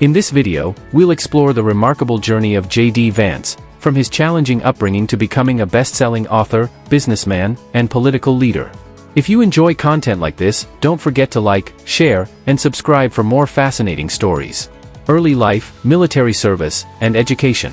In this video, we'll explore the remarkable journey of J.D. Vance, from his challenging upbringing to becoming a best-selling author, businessman, and political leader. If you enjoy content like this, don't forget to like, share, and subscribe for more fascinating stories. Early life, military service, and education.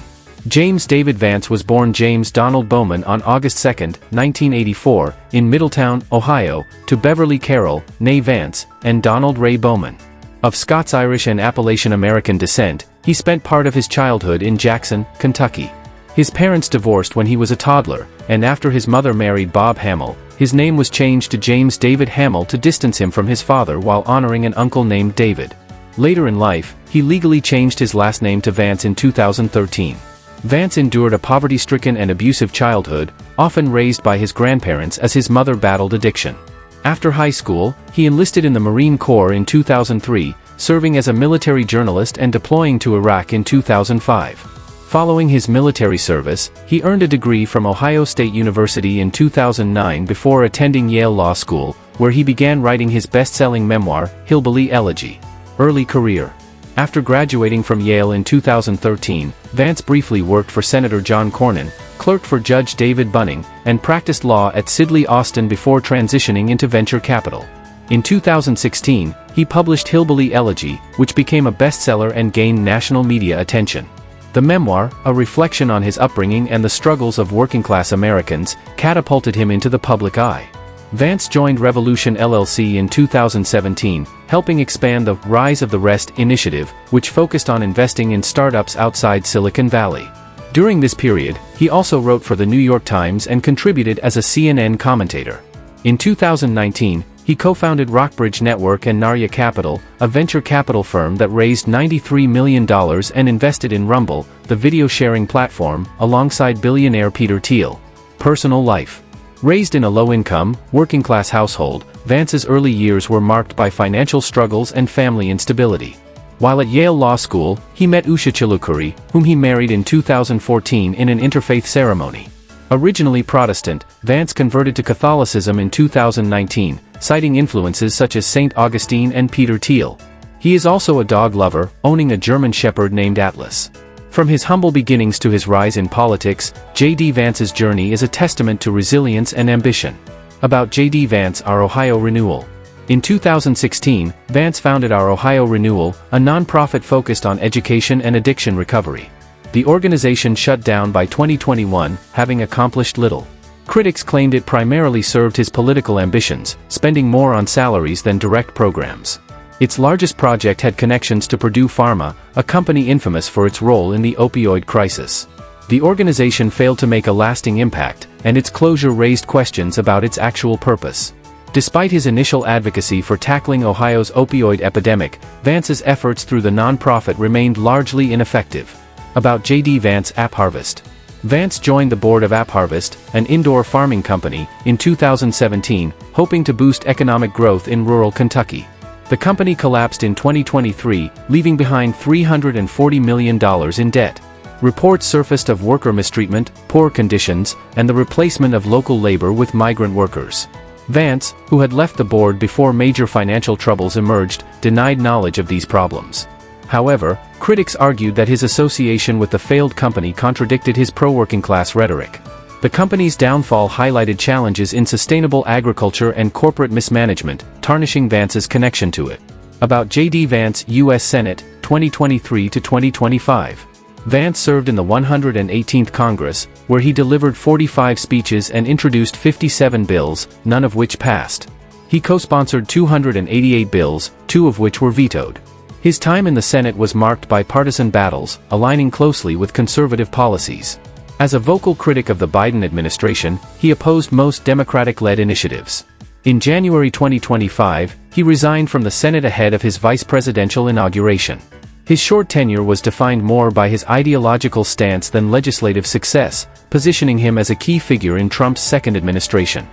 James David Vance was born James Donald Bowman on August 2, 1984, in Middletown, Ohio, to Beverly Carroll, née Vance, and Donald Ray Bowman. Of Scots-Irish and Appalachian-American descent, he spent part of his childhood in Jackson, Kentucky. His parents divorced when he was a toddler, and after his mother married Bob Hamill, his name was changed to James David Hamill to distance him from his father while honoring an uncle named David. Later in life, he legally changed his last name to Vance in 2013. Vance endured a poverty-stricken and abusive childhood, often raised by his grandparents as his mother battled addiction. After high school, he enlisted in the Marine Corps in 2003, serving as a military journalist and deploying to Iraq in 2005. Following his military service, he earned a degree from Ohio State University in 2009 before attending Yale Law School, where he began writing his best-selling memoir, Hillbilly Elegy. Early career. After graduating from Yale in 2013, Vance briefly worked for Senator John Cornyn, clerked for Judge David Bunning, and practiced law at Sidley Austin before transitioning into venture capital. In 2016, he published Hillbilly Elegy, which became a bestseller and gained national media attention. The memoir, a reflection on his upbringing and the struggles of working-class Americans, catapulted him into the public eye. Vance joined Revolution LLC in 2017, helping expand the Rise of the Rest initiative, which focused on investing in startups outside Silicon Valley. During this period, he also wrote for the New York Times and contributed as a CNN commentator. In 2019, he co-founded Rockbridge Network and Narya Capital, a venture capital firm that raised $93 million and invested in Rumble, the video-sharing platform, alongside billionaire Peter Thiel. Personal life. Raised in a low-income, working-class household, Vance's early years were marked by financial struggles and family instability. While at Yale Law School, he met Usha, whom he married in 2014 in an interfaith ceremony. Originally Protestant, Vance converted to Catholicism in 2019, citing influences such as St. Augustine and Peter Thiel. He is also a dog lover, owning a German Shepherd named Atlas. From his humble beginnings to his rise in politics, J.D. Vance's journey is a testament to resilience and ambition. About J.D. Vance, Our Ohio Renewal. In 2016, Vance founded Our Ohio Renewal, a non-profit focused on education and addiction recovery. The organization shut down by 2021, having accomplished little. Critics claimed it primarily served his political ambitions, spending more on salaries than direct programs. Its largest project had connections to Purdue Pharma, a company infamous for its role in the opioid crisis. The organization failed to make a lasting impact, and its closure raised questions about its actual purpose. Despite his initial advocacy for tackling Ohio's opioid epidemic, Vance's efforts through the nonprofit remained largely ineffective. About J.D. Vance AppHarvest. Vance joined the board of AppHarvest, an indoor farming company, in 2017, hoping to boost economic growth in rural Kentucky. The company collapsed in 2023, leaving behind $340 million in debt. Reports surfaced of worker mistreatment, poor conditions, and the replacement of local labor with migrant workers. Vance, who had left the board before major financial troubles emerged, denied knowledge of these problems. However, critics argued that his association with the failed company contradicted his pro-working-class rhetoric. The company's downfall highlighted challenges in sustainable agriculture and corporate mismanagement, tarnishing Vance's connection to it. About J.D. Vance, U.S. Senate, 2023 to 2025. Vance served in the 118th Congress, where he delivered 45 speeches and introduced 57 bills, none of which passed. He co-sponsored 288 bills, 2 of which were vetoed. His time in the Senate was marked by partisan battles, aligning closely with conservative policies. As a vocal critic of the Biden administration, he opposed most Democratic-led initiatives. In January 2025, he resigned from the Senate ahead of his vice presidential inauguration. His short tenure was defined more by his ideological stance than legislative success, positioning him as a key figure in Trump's second administration.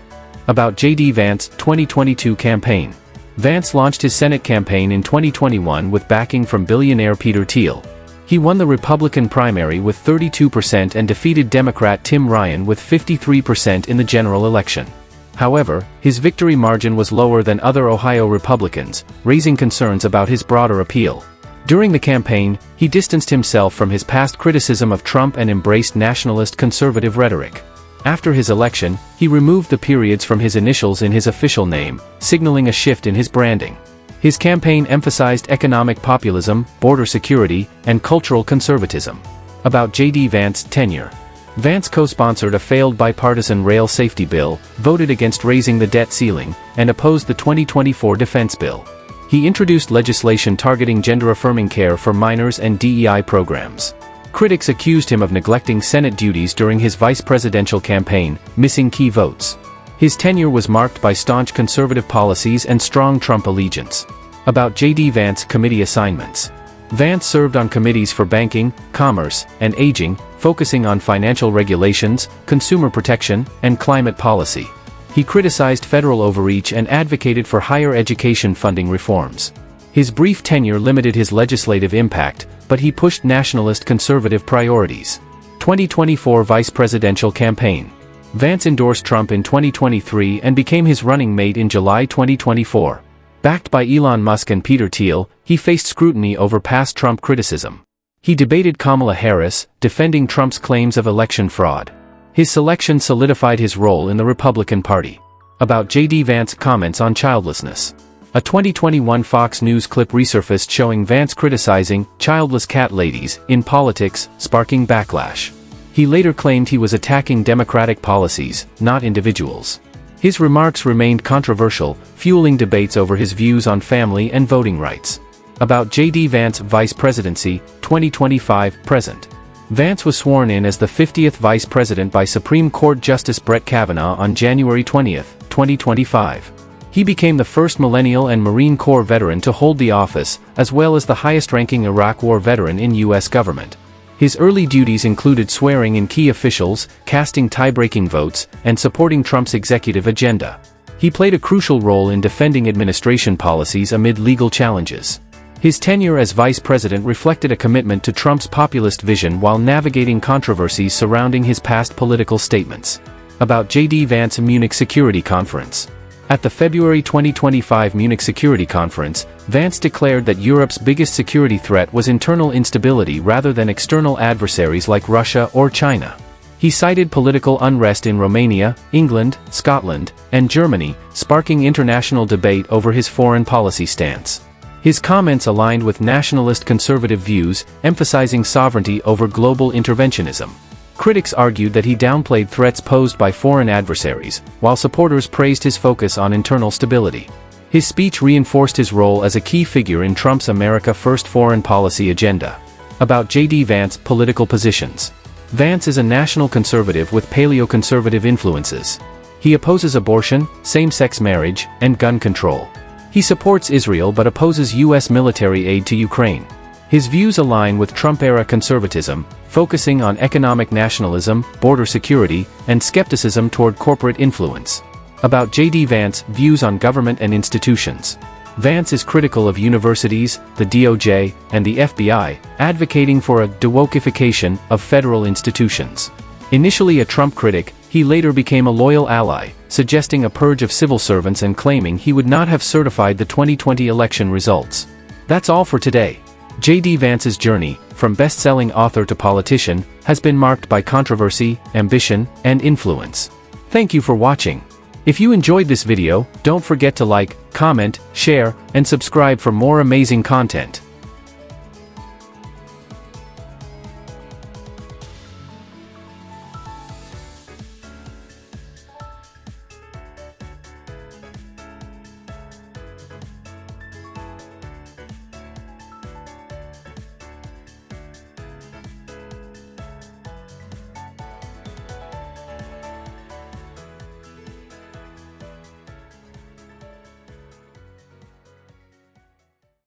About J.D. Vance 2022 campaign. Vance launched his Senate campaign in 2021 with backing from billionaire Peter Thiel. He won the Republican primary with 32% and defeated Democrat Tim Ryan with 53% in the general election. However, his victory margin was lower than other Ohio Republicans, raising concerns about his broader appeal. During the campaign, he distanced himself from his past criticism of Trump and embraced nationalist conservative rhetoric. After his election, he removed the periods from his initials in his official name, signaling a shift in his branding. His campaign emphasized economic populism, border security, and cultural conservatism. About J.D. Vance's tenure. Vance co-sponsored a failed bipartisan rail safety bill, voted against raising the debt ceiling, and opposed the 2024 defense bill. He introduced legislation targeting gender-affirming care for minors and DEI programs. Critics accused him of neglecting Senate duties during his vice presidential campaign, missing key votes. His tenure was marked by staunch conservative policies and strong Trump allegiance. About J.D. Vance committee assignments. Vance served on committees for banking, commerce, and aging, focusing on financial regulations, consumer protection, and climate policy. He criticized federal overreach and advocated for higher education funding reforms. His brief tenure limited his legislative impact, but he pushed nationalist conservative priorities. 2024 Vice Presidential Campaign. Vance endorsed Trump in 2023 and became his running mate in July 2024. Backed by Elon Musk and Peter Thiel, he faced scrutiny over past Trump criticism. He debated Kamala Harris, defending Trump's claims of election fraud. His selection solidified his role in the Republican Party. About J.D. Vance comments on childlessness. A 2021 Fox News clip resurfaced showing Vance criticizing childless cat ladies in politics, sparking backlash. He later claimed he was attacking Democratic policies, not individuals. His remarks remained controversial, fueling debates over his views on family and voting rights. About J.D. Vance Vice Presidency, 2025 present. Vance was sworn in as the 50th Vice President by Supreme Court Justice Brett Kavanaugh on January 20, 2025. He became the first millennial and Marine Corps veteran to hold the office, as well as the highest-ranking Iraq War veteran in U.S. government. His early duties included swearing in key officials, casting tie-breaking votes, and supporting Trump's executive agenda. He played a crucial role in defending administration policies amid legal challenges. His tenure as vice president reflected a commitment to Trump's populist vision while navigating controversies surrounding his past political statements. About J.D. Vance Munich Security Conference. At the February 2025 Munich Security Conference, Vance declared that Europe's biggest security threat was internal instability rather than external adversaries like Russia or China. He cited political unrest in Romania, England, Scotland, and Germany, sparking international debate over his foreign policy stance. His comments aligned with nationalist conservative views, emphasizing sovereignty over global interventionism. Critics argued that he downplayed threats posed by foreign adversaries, while supporters praised his focus on internal stability. His speech reinforced his role as a key figure in Trump's America First foreign policy agenda. About J.D. Vance political positions. Vance is a national conservative with paleoconservative influences. He opposes abortion, same-sex marriage, and gun control. He supports Israel but opposes U.S. military aid to Ukraine. His views align with Trump-era conservatism, focusing on economic nationalism, border security, and skepticism toward corporate influence. About J.D. Vance views on government and institutions. Vance is critical of universities, the DOJ, and the FBI, advocating for a de-wokification of federal institutions. Initially a Trump critic, he later became a loyal ally, suggesting a purge of civil servants and claiming he would not have certified the 2020 election results. That's all for today. J.D. Vance's journey, from best-selling author to politician, has been marked by controversy, ambition, and influence. Thank you for watching. If you enjoyed this video, don't forget to like, comment, share, and subscribe for more amazing content.